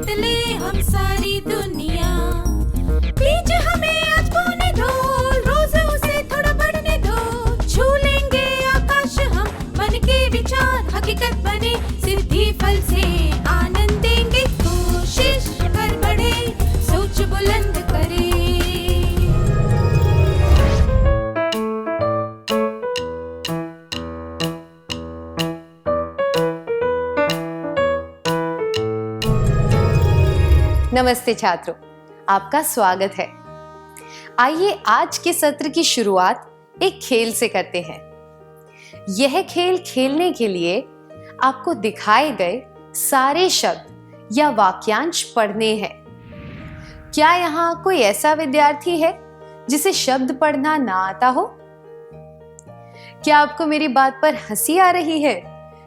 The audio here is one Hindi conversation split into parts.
जीत ले हम सारी दुनिया। बीच हमें आज बोने दो, रोज उसे थोड़ा बढ़ने दो। छू लेंगे आकाश हम, मन के विचार हकीकत बने। सिद्धि फल से आनंद देंगे, कोशिश कर बढ़े, सोच बुलंद करे। नमस्ते छात्रों, आपका स्वागत है। आइए आज के सत्र की शुरुआत एक खेल से करते हैं। यह खेल खेलने के लिए आपको दिखाए गए सारे शब्द या वाक्यांश पढ़ने हैं। क्या यहाँ कोई ऐसा विद्यार्थी है जिसे शब्द पढ़ना ना आता हो? क्या आपको मेरी बात पर हंसी आ रही है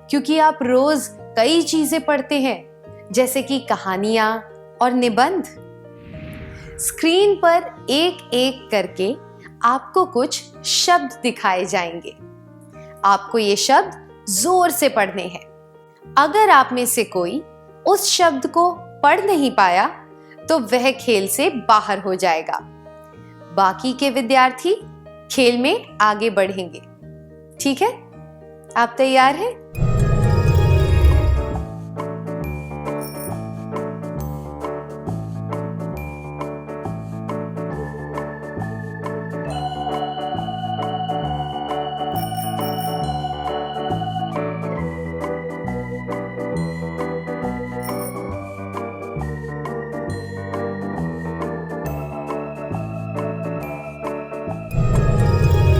क्योंकि आप रोज कई चीजें पढ़ते हैं, जैसे कि कहानियां और निबंध? स्क्रीन पर एक एक करके आपको कुछ शब्द दिखाए जाएंगे। आपको ये शब्द जोर से पढ़ने हैं। अगर आप में से कोई उस शब्द को पढ़ नहीं पाया तो वह खेल से बाहर हो जाएगा। बाकी के विद्यार्थी खेल में आगे बढ़ेंगे। ठीक है? आप तैयार हैं?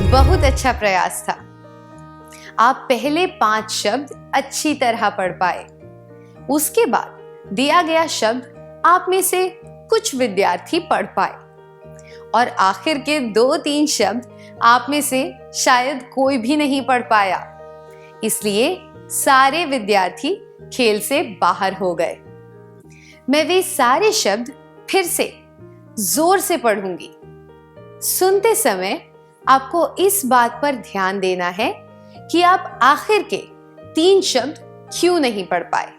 बहुत अच्छा प्रयास था। आप पहले 5 शब्द अच्छी तरह पढ़ पाए। उसके बाद दिया गया शब्द आप में से कुछ विद्यार्थी पढ़ पाए और आखिर के 2-3 शब्द आप में से शायद कोई भी नहीं पढ़ पाया। इसलिए सारे विद्यार्थी खेल से बाहर हो गए। मैं वे सारे शब्द फिर से जोर से पढ़ूंगी। सुनते समय आपको इस बात पर ध्यान देना है कि आप आखिर के 3 शब्द क्यों नहीं पढ़ पाए।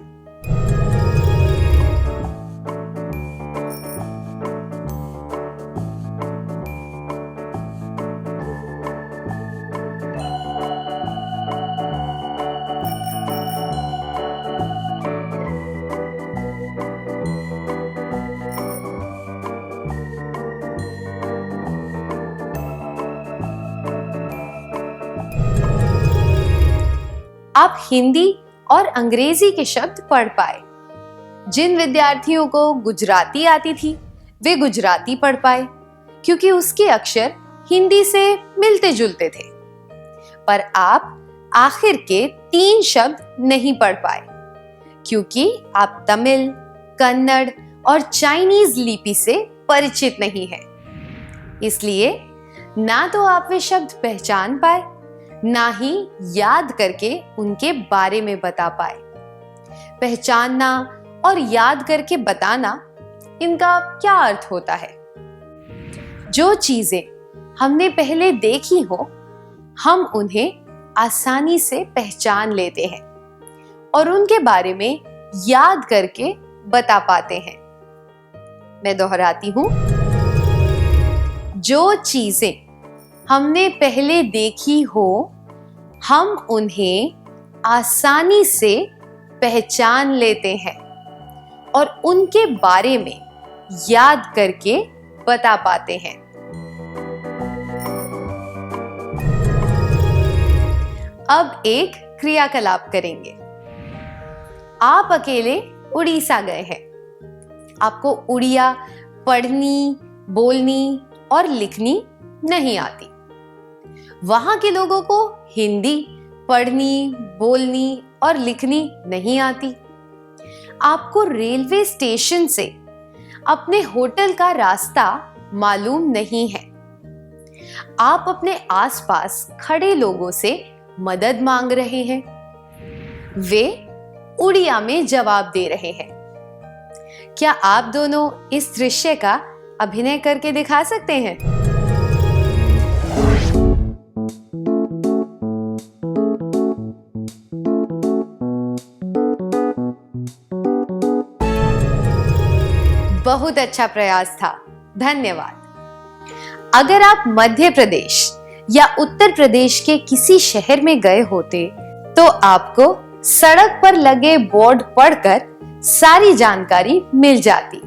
आप हिंदी और अंग्रेजी के शब्द पढ़ पाए। जिन विद्यार्थियों को गुजराती आती थी वे गुजराती पढ़ पाए क्योंकि उसके अक्षर हिंदी से मिलते जुलते थे। पर आप आखिर के 3 शब्द नहीं पढ़ पाए क्योंकि आप तमिल, कन्नड़ और चाइनीज लिपि से परिचित नहीं हैं। इसलिए ना तो आप वे शब्द पहचान पाए, ना ही याद करके उनके बारे में बता पाए। पहचानना और याद करके बताना, इनका क्या अर्थ होता है? जो चीजें हमने पहले देखी हो, हम उन्हें आसानी से पहचान लेते हैं और उनके बारे में याद करके बता पाते हैं। मैं दोहराती हूं, जो चीजें हमने पहले देखी हो, हम उन्हें आसानी से पहचान लेते हैं और उनके बारे में याद करके बता पाते हैं। अब एक क्रियाकलाप करेंगे। आप अकेले उड़ीसा गए हैं। आपको उड़िया पढ़नी, बोलनी और लिखनी नहीं आती। वहां के लोगों को हिंदी पढ़नी, बोलनी और लिखनी नहीं आती। आपको रेलवे स्टेशन से अपने होटल का रास्ता मालूम नहीं है। आप अपने आसपास खड़े लोगों से मदद मांग रहे हैं। वे उड़िया में जवाब दे रहे हैं। क्या आप दोनों इस दृश्य का अभिनय करके दिखा सकते हैं? बहुत अच्छा प्रयास था, धन्यवाद। अगर आप मध्य प्रदेश या उत्तर प्रदेश के किसी शहर में गए होते तो आपको सड़क पर लगे बोर्ड पढ़कर सारी जानकारी मिल जाती।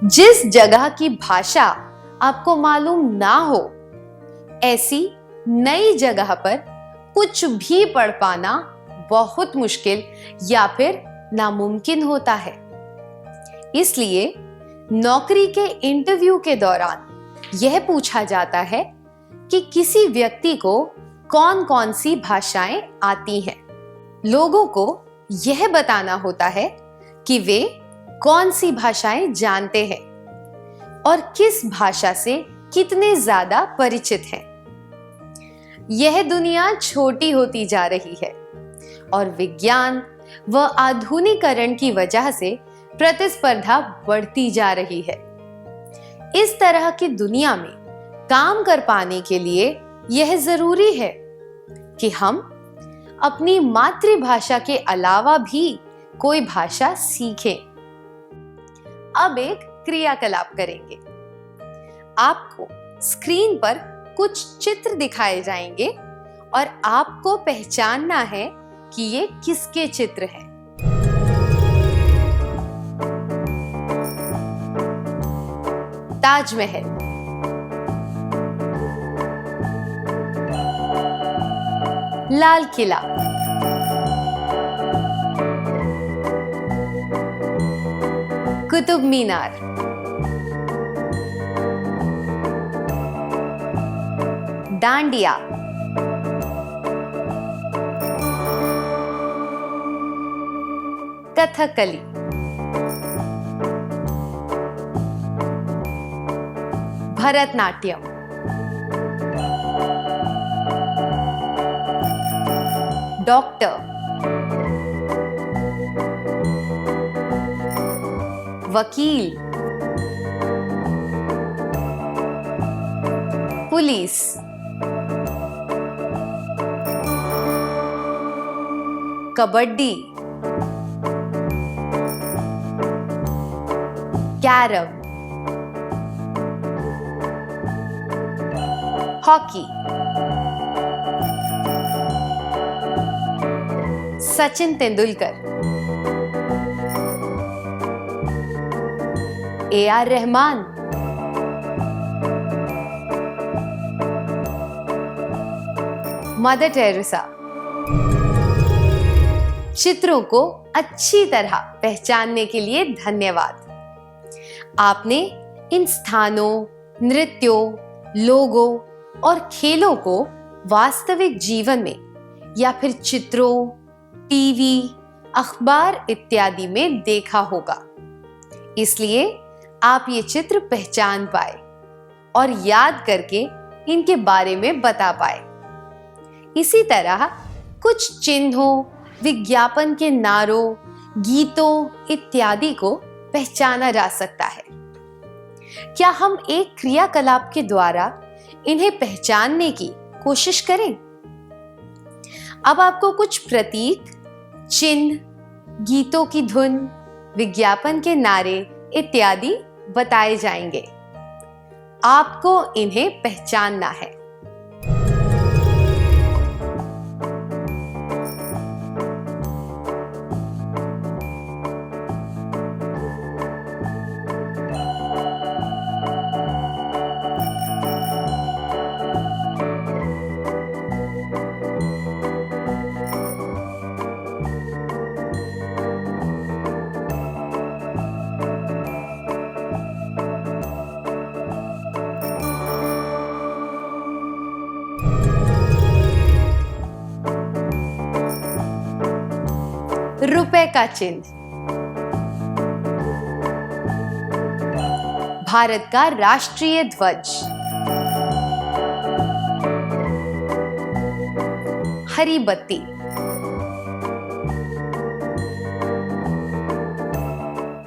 जिस जगह की भाषा आपको मालूम ना हो, ऐसी नई जगह पर कुछ भी पढ़ पाना बहुत मुश्किल या फिर नामुमकिन होता है। इसलिए नौकरी के इंटरव्यू के दौरान यह पूछा जाता है कि किसी व्यक्ति को कौन कौन सी भाषाएं आती हैं। लोगों को यह बताना होता है कि वे कौन सी भाषाएं जानते हैं और किस भाषा से कितने ज्यादा परिचित हैं। यह दुनिया छोटी होती जा रही है और विज्ञान व आधुनिकीकरण की वजह से प्रतिस्पर्धा बढ़ती जा रही है। इस तरह की दुनिया में काम कर पाने के लिए यह जरूरी है कि हम अपनी मातृभाषा के अलावा भी कोई भाषा सीखें। अब एक क्रियाकलाप करेंगे। आपको स्क्रीन पर कुछ चित्र दिखाए जाएंगे और आपको पहचानना है कि ये किसके चित्र हैं। ताजमहल, लाल किला, कुतुब मीनार, डांडिया, कथकली, भरतनाट्यम, डॉक्टर, वकील, police, kabaddi, carrom, hockey, Sachin Tendulkar, AR Rahman, mother Teresa. चित्रों को अच्छी तरह पहचानने के लिए धन्यवाद। आपने इन स्थानों, नृत्यों, लोगों और खेलों को वास्तविक जीवन में या फिर चित्रों, टीवी, अखबार इत्यादि में देखा होगा, इसलिए आप ये चित्र पहचान पाए और याद करके इनके बारे में बता पाए। इसी तरह कुछ चिन्हों, विज्ञापन के नारों, गीतों इत्यादि को पहचाना जा सकता है। क्या हम एक क्रियाकलाप के द्वारा इन्हें पहचानने की कोशिश करें? अब आपको कुछ प्रतीक, चिन्ह, गीतों की धुन, विज्ञापन के नारे इत्यादि बताए जाएंगे। आपको इन्हें पहचानना है। रुपए का चिन्ह, भारत का राष्ट्रीय ध्वज, हरी बत्ती,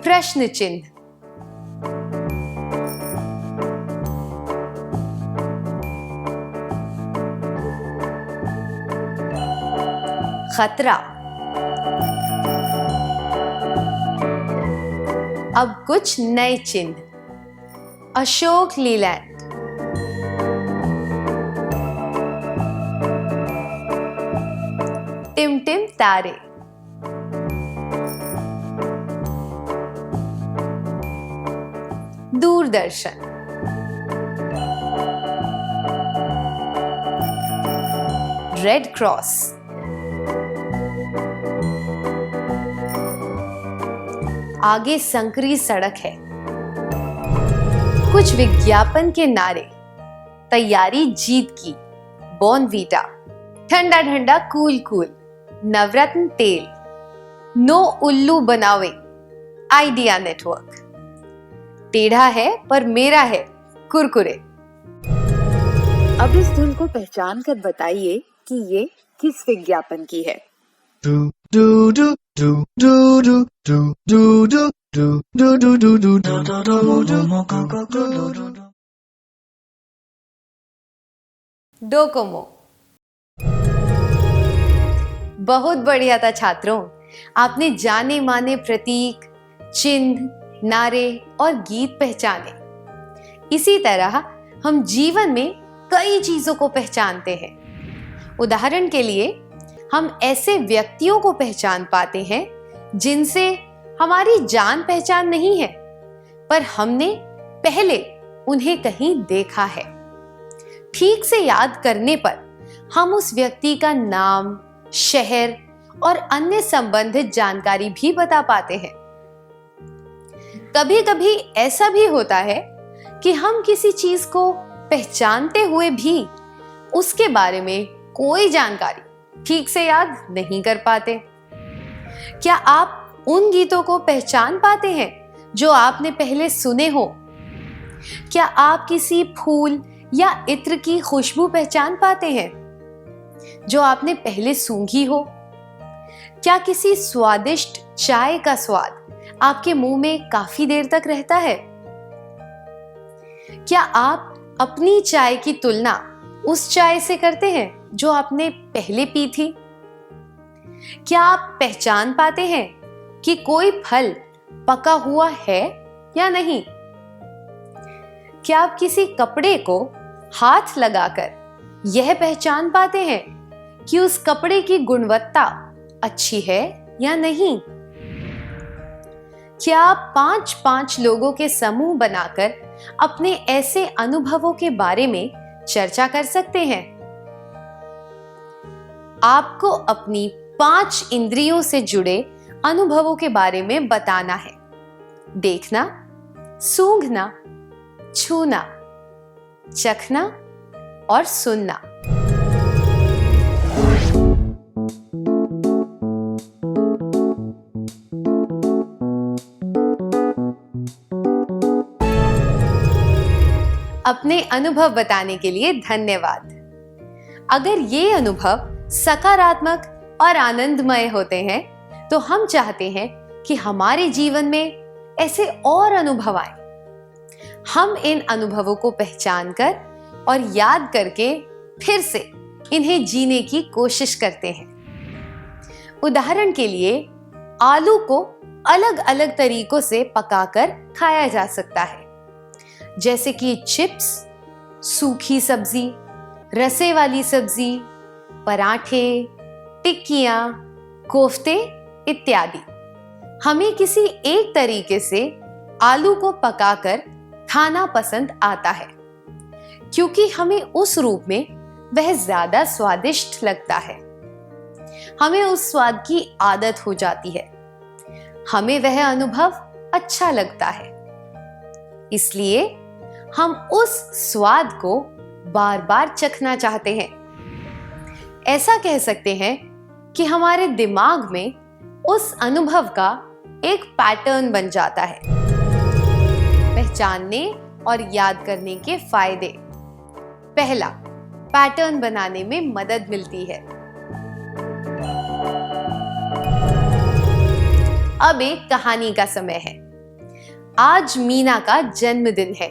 प्रश्न चिन्ह, खतरा, अब कुछ नए चिन्ह। अशोक लीलैंड, टिमटिम तारे, दूरदर्शन, रेड क्रॉस, आगे संकरी सड़क है। कुछ विज्ञापन के नारे, तैयारी जीत की, बॉर्नवीटा, ठंडा ठंडा कूल कूल, नवरत्न तेल, नो उल्लू बनावे, आइडिया नेटवर्क, टेढ़ा है पर मेरा है, कुरकुरे। अब इस धुन को पहचान कर बताइए कि ये किस विज्ञापन की है। डोकोमो। बहुत बढ़िया था छात्रों, आपने जाने माने प्रतीक, चिन्ह, नारे और गीत पहचाने। इसी तरह हम जीवन में कई चीजों को पहचानते हैं। उदाहरण के लिए हम ऐसे व्यक्तियों को पहचान पाते हैं जिनसे हमारी जान पहचान नहीं है, पर हमने पहले उन्हें कहीं देखा है। ठीक से याद करने पर हम उस व्यक्ति का नाम, शहर और अन्य संबंधित जानकारी भी बता पाते हैं। कभी कभी ऐसा भी होता है कि हम किसी चीज को पहचानते हुए भी उसके बारे में कोई जानकारी ठीक से याद नहीं कर पाते। क्या आप उन गीतों को पहचान पाते हैं जो आपने पहले सुने हो? क्या आप किसी फूल या इत्र की खुशबू पहचान पाते हैं जो आपने पहले सूंघी हो? क्या किसी स्वादिष्ट चाय का स्वाद आपके मुंह में काफी देर तक रहता है? क्या आप अपनी चाय की तुलना उस चाय से करते हैं जो आपने पहले पी थी? क्या आप पहचान पाते हैं कि कोई फल पका हुआ है या नहीं? क्या आप किसी कपड़े को हाथ लगाकर यह पहचान पाते हैं कि उस कपड़े की गुणवत्ता अच्छी है या नहीं? क्या आप 5-5 लोगों के समूह बनाकर अपने ऐसे अनुभवों के बारे में चर्चा कर सकते हैं? आपको अपनी 5 इंद्रियों से जुड़े अनुभवों के बारे में बताना है। देखना, सूंघना, छूना, चखना और सुनना। अपने अनुभव बताने के लिए धन्यवाद। अगर ये अनुभव सकारात्मक और आनंदमय होते हैं तो हम चाहते हैं कि हमारे जीवन में ऐसे और अनुभव आए। हम इन अनुभवों को पहचान कर और याद करके फिर से इन्हें जीने की कोशिश करते हैं। उदाहरण के लिए आलू को अलग अलग तरीकों से पकाकर खाया जा सकता है, जैसे कि चिप्स, सूखी सब्जी, रसे वाली सब्जी, पराठे, टिक्कियां, कोफ्ते इत्यादि। हमें किसी एक तरीके से आलू को पकाकर खाना पसंद आता है क्योंकि हमें उस रूप में वह ज्यादा स्वादिष्ट लगता है। हमें उस स्वाद की आदत हो जाती है, हमें वह अनुभव अच्छा लगता है, इसलिए हम उस स्वाद को बार बार चखना चाहते हैं। ऐसा कह सकते हैं कि हमारे दिमाग में उस अनुभव का एक पैटर्न बन जाता है। पहचानने और याद करने के फायदे। पहला, पैटर्न बनाने में मदद मिलती है। अब एक कहानी का समय है। आज मीना का जन्मदिन है।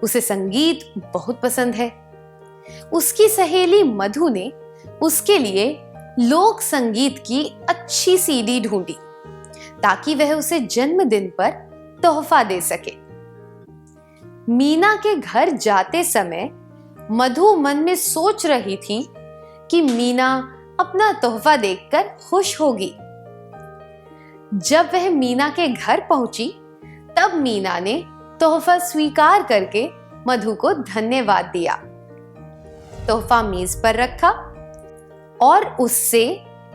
उसे संगीत बहुत पसंद है। उसकी सहेली मधु ने उसके लिए लोक संगीत की अच्छी सीडी ढूंढी ताकि वह उसे जन्मदिन पर तोहफा दे सके। मीना के घर जाते समय मधु मन में सोच रही थी कि मीना अपना तोहफा देखकर खुश होगी। जब वह मीना के घर पहुंची तब मीना ने तोहफा स्वीकार करके मधु को धन्यवाद दिया। तोहफा मेज पर रखा और उससे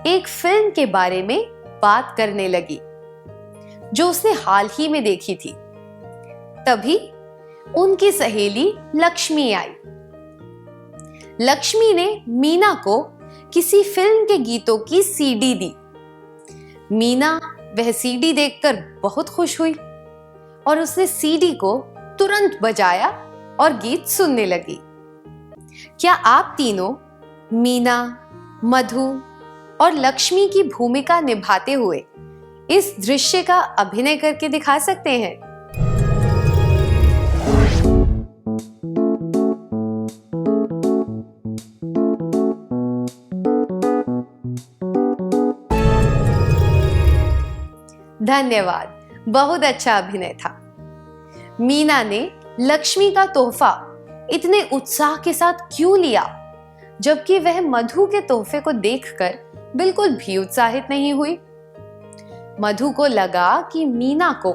एक फिल्म के बारे में बात करने लगी जो उसने हाल ही में देखी थी। तभी उनकी सहेली लक्ष्मी आई। लक्ष्मी ने मीना को किसी फिल्म के गीतों की सीडी दी। मीना वह सीडी देखकर बहुत खुश हुई और उसने सीडी को तुरंत बजाया और गीत सुनने लगी। क्या आप तीनों मीना, मधु और लक्ष्मी की भूमिका निभाते हुए इस दृश्य का अभिनय करके दिखा सकते हैं? धन्यवाद, बहुत अच्छा अभिनय था। मीना ने लक्ष्मी का तोहफा इतने उत्साह के साथ क्यों लिया, जबकि वह मधु के तोहफे को देखकर बिल्कुल भी उत्साहित नहीं हुई? मधु को लगा कि मीना को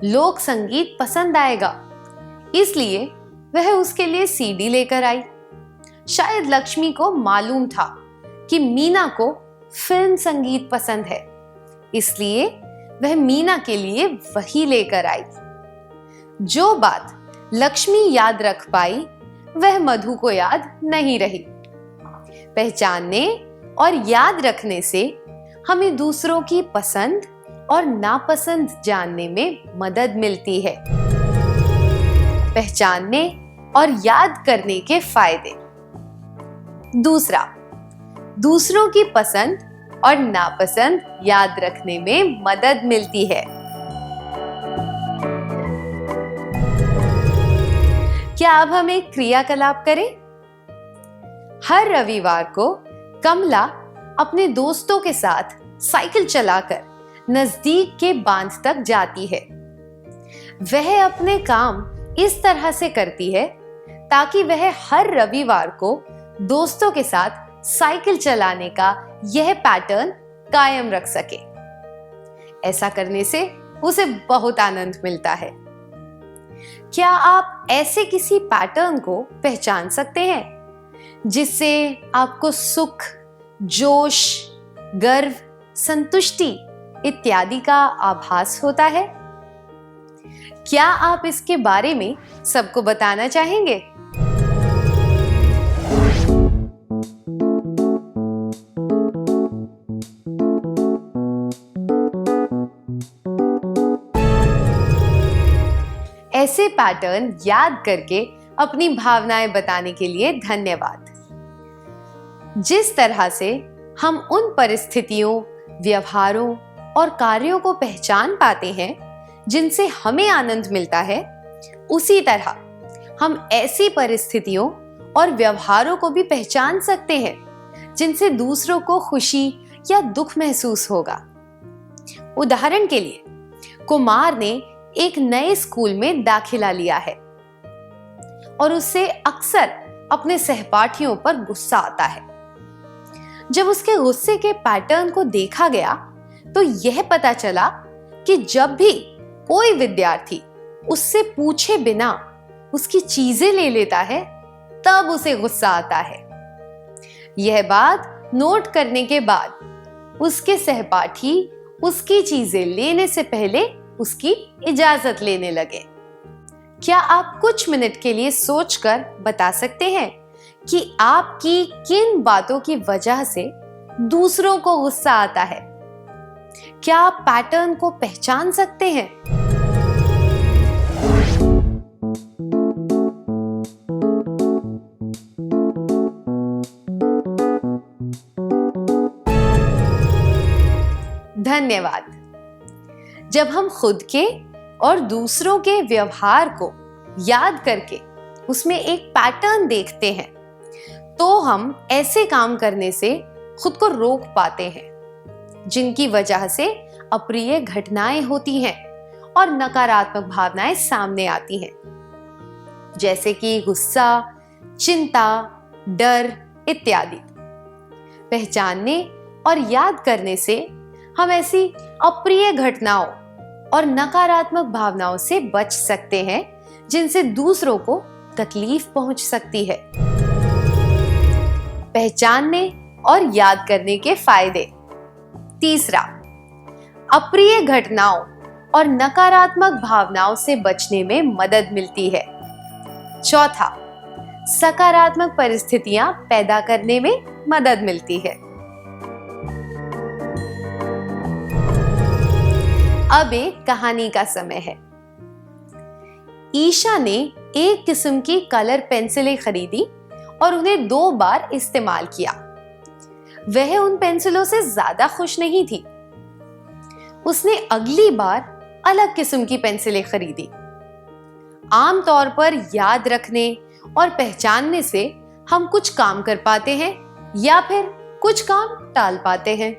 लोक संगीत पसंद आएगा, इसलिए वह उसके लिए सीडी लेकर आई। शायद लक्ष्मी को मालूम था कि मीना को फिल्म संगीत पसंद है, इसलिए वह मीना के लिए वही लेकर आई। जो बात लक्ष्मी याद रख पाई वह मधु को याद नहीं रही। पहचानने और याद रखने से हमें दूसरों की पसंद और नापसंद जानने में मदद मिलती है। पहचानने और याद करने के फायदे। दूसरा, दूसरों की पसंद और नापसंद याद रखने में मदद मिलती है। क्या अब हम एक क्रियाकलाप करें? हर रविवार को कमला अपने दोस्तों के साथ साइकिल चलाकर नजदीक के बांध तक जाती है। वह अपने काम इस तरह से करती है ताकि वह हर रविवार को दोस्तों के साथ साइकिल चलाने का यह पैटर्न कायम रख सके। ऐसा करने से उसे बहुत आनंद मिलता है। क्या आप ऐसे किसी पैटर्न को पहचान सकते हैं जिससे आपको सुख, जोश, गर्व, संतुष्टि इत्यादि का आभास होता है? क्या आप इसके बारे में सबको बताना चाहेंगे? ऐसे पैटर्न याद करके अपनी भावनाएं बताने के लिए धन्यवाद। जिस तरह से हम उन परिस्थितियों, व्यवहारों और कार्यों को पहचान पाते हैं जिनसे हमें आनंद मिलता है, उसी तरह हम ऐसी परिस्थितियों और व्यवहारों को भी पहचान सकते हैं जिनसे दूसरों को खुशी या दुख महसूस होगा। उदाहरण के लिए, कुमार ने एक नए स्कूल में दाखिला लिया है और उससे अक्सर अपने सहपाठियों पर गुस्सा आता है। जब उसके गुस्से के पैटर्न को देखा गया तो यह पता चला कि जब भी कोई विद्यार्थी उससे पूछे बिना उसकी चीजें ले लेता है तब उसे गुस्सा आता है। यह बात नोट करने के बाद उसके सहपाठी उसकी चीजें लेने से पहले उसकी इजाजत लेने लगे। क्या आप कुछ मिनट के लिए सोचकर बता सकते हैं कि आपकी किन बातों की वजह से दूसरों को गुस्सा आता है? क्या आप पैटर्न को पहचान सकते हैं? धन्यवाद। जब हम खुद के और दूसरों के व्यवहार को याद करके उसमें एक पैटर्न देखते हैं तो हम ऐसे काम करने से खुद को रोक पाते हैं जिनकी वजह से अप्रिय घटनाएं होती हैं और नकारात्मक भावनाएं सामने आती हैं, जैसे कि गुस्सा, चिंता, डर इत्यादि। पहचानने और याद करने से हम ऐसी अप्रिय घटनाओं और नकारात्मक भावनाओं से बच सकते हैं जिनसे दूसरों को तकलीफ पहुंच सकती है। पहचानने और याद करने के फायदे। तीसरा, अप्रिय घटनाओं और नकारात्मक भावनाओं से बचने में मदद मिलती है। चौथा, सकारात्मक परिस्थितियां पैदा करने में मदद मिलती है। अब एक कहानी का समय है। ईशा ने एक किस्म की कलर पेंसिलें खरीदी और उन्हें 2 बार इस्तेमाल किया। वह उन पेंसिलों से ज्यादा खुश नहीं थी। उसने अगली बार अलग किस्म की पेंसिलें खरीदी। आमतौर पर याद रखने और पहचानने से हम कुछ काम कर पाते हैं या फिर कुछ काम टाल पाते हैं।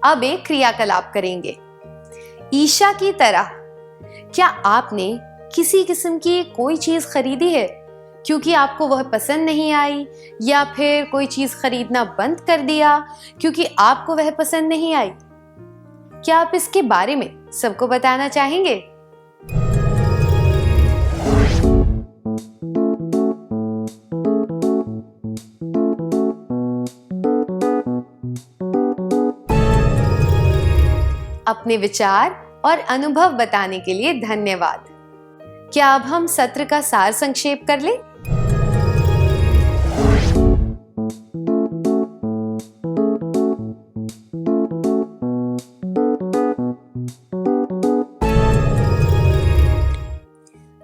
अब एक क्रियाकलाप करेंगे। ईशा की तरह क्या आपने किसी किस्म की कोई चीज खरीदी है क्योंकि आपको वह पसंद नहीं आई, या फिर कोई चीज खरीदना बंद कर दिया क्योंकि आपको वह पसंद नहीं आई? क्या आप इसके बारे में सबको बताना चाहेंगे? अपने विचार और अनुभव बताने के लिए धन्यवाद। क्या अब हम सत्र का सार संक्षेप कर लें?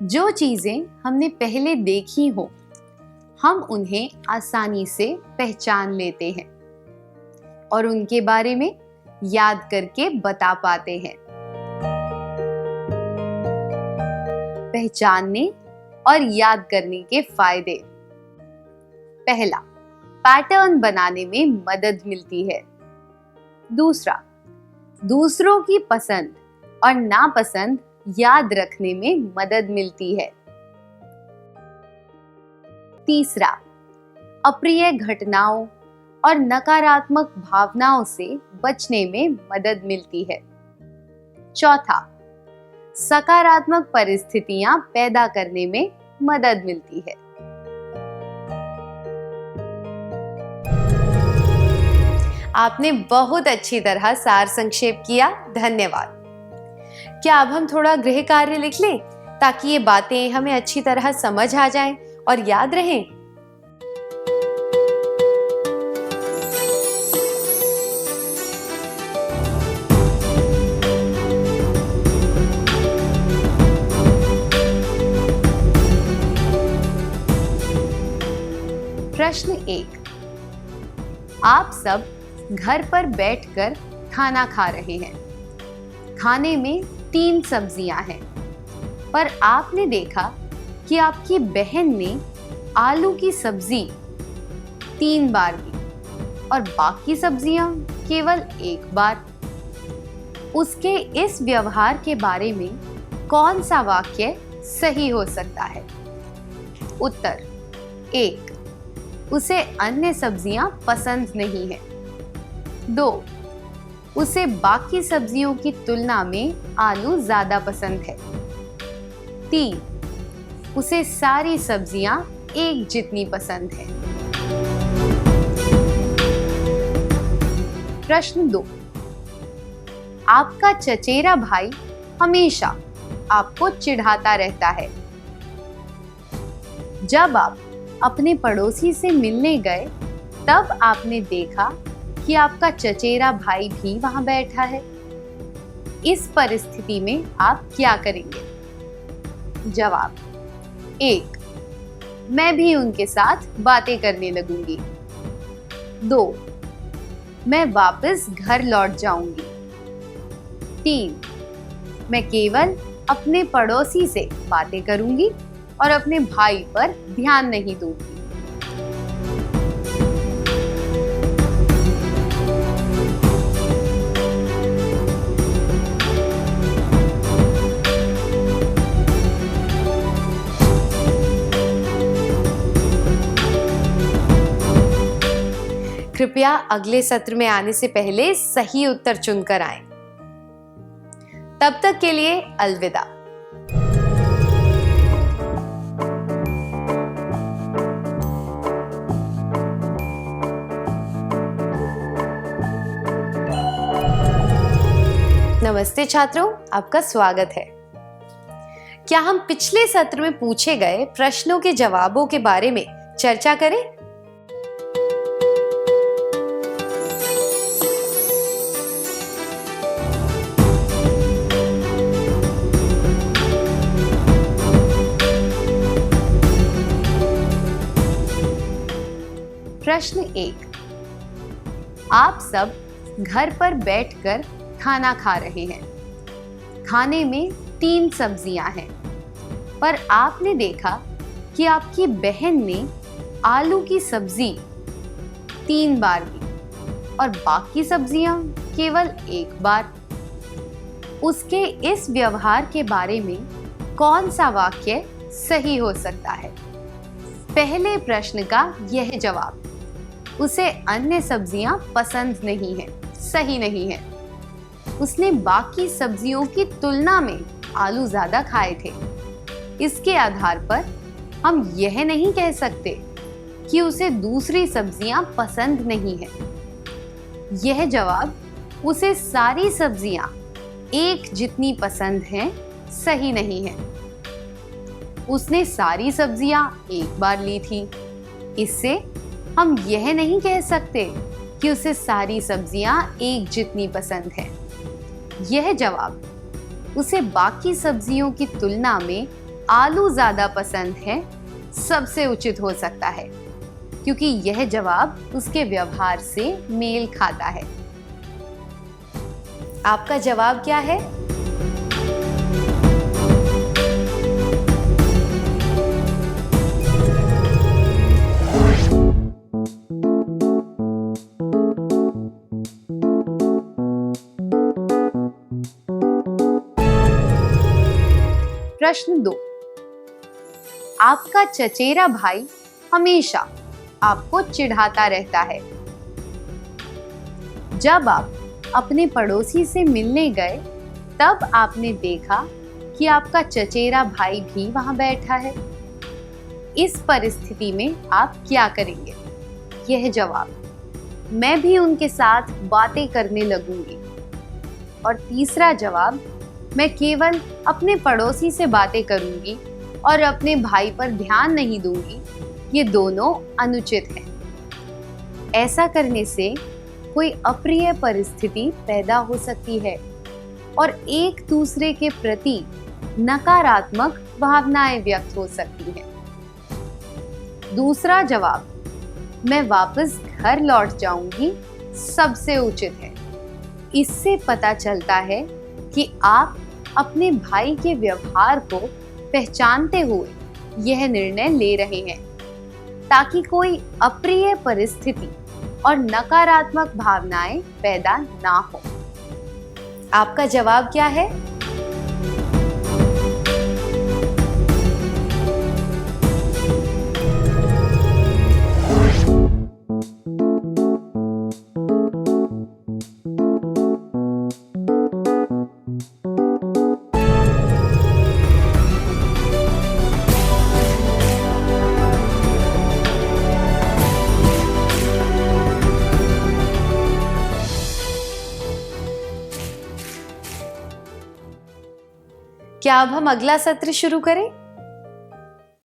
जो चीजें हमने पहले देखी हो, हम उन्हें आसानी से पहचान लेते हैं और उनके बारे में याद करके बता पाते हैं। पहचानने और याद करने के फायदे। पहला, पैटर्न बनाने में मदद मिलती है। दूसरा, दूसरों की पसंद और नापसंद याद रखने में मदद मिलती है। तीसरा, अप्रिय घटनाओं और नकारात्मक भावनाओं से बचने में मदद मिलती है। चौथा, सकारात्मक परिस्थितियां पैदा करने में मदद मिलती है। आपने बहुत अच्छी तरह सार संक्षेप किया, धन्यवाद। क्या अब हम थोड़ा गृह कार्य लिख लें ताकि ये बातें हमें अच्छी तरह समझ आ जाएं और याद रहें? प्रश्न 1, आप सब घर पर बैठकर खाना खा रहे हैं। खाने में 3 सब्जियां हैं, पर आपने देखा कि आपकी बहन ने आलू की सब्जी 3 बार दी और बाकी सब्जियां केवल 1 बार। उसके इस व्यवहार के बारे में कौन सा वाक्य सही हो सकता है? उत्तर: 1, उसे अन्य सब्जियां पसंद नहीं है। 2, उसे बाकी सब्जियों की तुलना में आलू ज्यादा पसंद है। 3, उसे सारी सब्जियां एक जितनी पसंद है। प्रश्न 2, आपका चचेरा भाई हमेशा आपको चिढ़ाता रहता है। जब आप अपने पड़ोसी से मिलने गए, तब आपने देखा कि आपका चचेरा भाई भी वहां बैठा है। इस परिस्थिति में आप क्या करेंगे? जवाब: 1, मैं भी उनके साथ बातें करने लगूंगी। 2, मैं वापस घर लौट जाऊंगी। 3, मैं केवल अपने पड़ोसी से बातें करूंगी और अपने भाई पर ध्यान नहीं दूंगी। कृपया अगले सत्र में आने से पहले सही उत्तर चुनकर आएं। तब तक के लिए अलविदा। नमस्ते छात्रों, आपका स्वागत है। क्या हम पिछले सत्र में पूछे गए प्रश्नों के जवाबों के बारे में चर्चा करें? प्रश्न 1। आप सब घर पर बैठकर खाना खा रहे हैं। खाने में 3 सब्जियां हैं, पर आपने देखा कि आपकी बहन ने आलू की सब्जी 3 बार ली और बाकी सब्जियां केवल 1 बार। उसके इस व्यवहार के बारे में कौन सा वाक्य सही हो सकता है? पहले प्रश्न का यह जवाब, उसे अन्य सब्जियां पसंद नहीं है, सही नहीं है। उसने बाकी सब्जियों की तुलना में आलू ज्यादा खाए थे। इसके आधार पर हम यह नहीं कह सकते कि उसे दूसरी सब्जियां पसंद नहीं है। यह जवाब, उसे सारी सब्जियां एक जितनी पसंद हैं, सही नहीं है। उसने सारी सब्जियां 1 बार ली थी। इससे हम यह नहीं कह सकते कि उसे सारी सब्जियां एक जितनी पसंद है। यह जवाब, उसे बाकी सब्जियों की तुलना में आलू ज्यादा पसंद है, सबसे उचित हो सकता है, क्योंकि यह जवाब उसके व्यवहार से मेल खाता है। आपका जवाब क्या है? प्रश्न 2। आपका चचेरा भाई हमेशा आपको चिढ़ाता रहता है। जब आप अपने पड़ोसी से मिलने गए, तब आपने देखा कि आपका चचेरा भाई भी वहां बैठा है। इस परिस्थिति में आप क्या करेंगे? यह जवाब, मैं भी उनके साथ बातें करने लगूंगी। और तीसरा जवाब, मैं केवल अपने पड़ोसी से बातें करूंगी और अपने भाई पर ध्यान नहीं दूंगी। ये दोनों अनुचित हैं। ऐसा करने से कोई अप्रिय परिस्थिति पैदा हो सकती है और एक दूसरे के प्रति नकारात्मक भावनाएं व्यक्त हो सकती हैं। दूसरा जवाब, मैं वापस घर लौट जाऊंगी, सबसे उचित है। इससे पता चलता है कि आप अपने भाई के व्यवहार को पहचानते हुए यह निर्णय ले रहे हैं, ताकि कोई अप्रिय परिस्थिति और नकारात्मक भावनाएं पैदा ना हो। आपका जवाब क्या है? क्या अब हम अगला सत्र शुरू करें?